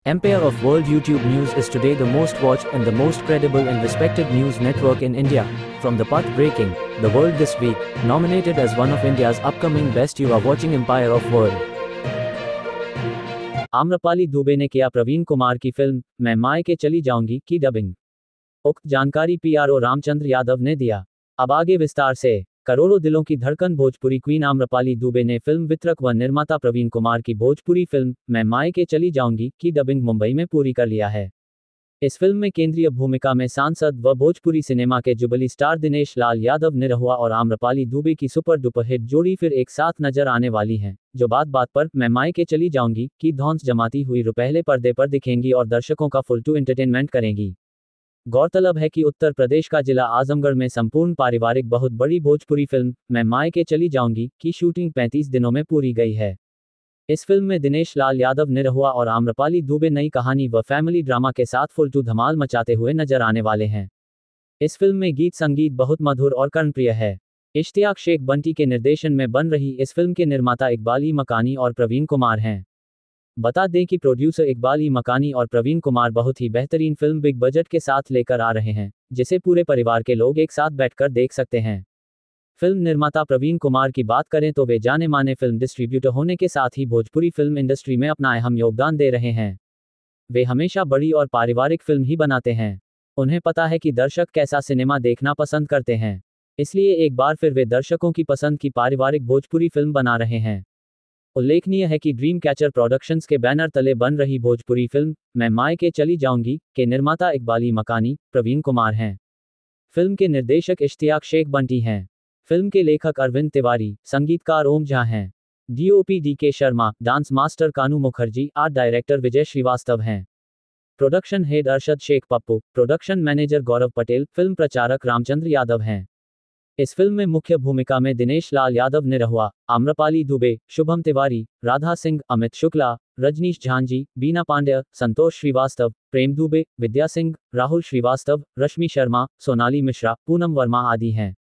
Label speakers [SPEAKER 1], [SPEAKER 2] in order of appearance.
[SPEAKER 1] Empire of World YouTube News is today the most watched and the most credible and respected news network in India. From the path-breaking, The World This Week, nominated as one of India's upcoming best, you are watching Empire of World. Amrapali Dubey ने किया प्रवीण कुमार की film मैं मायके चली जाऊंगी की dubbing. उक्त जानकारी पीआरओ रामचंद्र यादव ने दिया। अब आगे विस्तार से। करोड़ों दिलों की धड़कन भोजपुरी क्वीन आम्रपाली दुबे ने फिल्म वितरक व निर्माता प्रवीण कुमार की भोजपुरी फिल्म मैं मायके चली जाऊंगी की डबिंग मुंबई में पूरी कर लिया है। इस फिल्म में केंद्रीय भूमिका में सांसद व भोजपुरी सिनेमा के जुबली स्टार दिनेश लाल यादव निरहुआ और आम्रपाली दुबे की सुपर डुपर हिट जोड़ी फिर एक साथ नजर आने वाली हैं, जो बात बात पर मैं मायके चली जाऊंगी की धौंस जमाती हुई पहले पर्दे पर दिखेंगी और दर्शकों का फुल टू एंटरटेनमेंट करेंगी। गौरतलब है कि उत्तर प्रदेश का जिला आजमगढ़ में संपूर्ण पारिवारिक बहुत बड़ी भोजपुरी फिल्म मैं मायके चली जाऊंगी की शूटिंग 35 दिनों में पूरी गई है। इस फिल्म में दिनेश लाल यादव निरहुआ और आम्रपाली दुबे नई कहानी व फैमिली ड्रामा के साथ फुल टू धमाल मचाते हुए नजर आने वाले हैं। इस फिल्म में गीत संगीत बहुत मधुर और कर्णप्रिय है। इश्तियाक शेख बंटी के निर्देशन में बन रही इस फिल्म के निर्माता इकबाल ई मकानी और प्रवीण कुमार हैं। बता दें कि प्रोड्यूसर इकबाल ई मकानी और प्रवीण कुमार बहुत ही बेहतरीन फिल्म बिग बजट के साथ लेकर आ रहे हैं, जिसे पूरे परिवार के लोग एक साथ बैठकर देख सकते हैं। फिल्म निर्माता प्रवीण कुमार की बात करें तो वे जाने माने फिल्म डिस्ट्रीब्यूटर होने के साथ ही भोजपुरी फिल्म इंडस्ट्री में अपना अहम योगदान दे रहे हैं। वे हमेशा बड़ी और पारिवारिक फिल्म ही बनाते हैं। उन्हें पता है कि दर्शक कैसा सिनेमा देखना पसंद करते हैं, इसलिए एक बार फिर वे दर्शकों की पसंद की पारिवारिक भोजपुरी फिल्म बना रहे हैं। उल्लेखनीय है कि ड्रीम कैचर प्रोडक्शंस के बैनर तले बन रही भोजपुरी फिल्म मैं मायके चली जाऊंगी के निर्माता इकबाल ई मकानी, प्रवीण कुमार हैं। फिल्म के निर्देशक इश्तियाक शेख बंटी हैं। फिल्म के लेखक अरविंद तिवारी, संगीतकार ओम झा हैं। DOP DK Sharma, dance master Kanu Mukherjee, art director Vijay Srivastava हैं। Production head Arshad Sheikh Pappu, production manager Gaurav Patel, film प्रचारक रामचंद्र यादव हैं। इस फिल्म में मुख्य भूमिका में दिनेश लाल यादव निरहुआ, आम्रपाली दुबे, शुभम तिवारी, राधा सिंह, अमित शुक्ला, रजनीश झांझी, बीना पांड्या, संतोष श्रीवास्तव, प्रेम दुबे, विद्या सिंह, राहुल श्रीवास्तव, रश्मि शर्मा, सोनाली मिश्रा, पूनम वर्मा आदि हैं।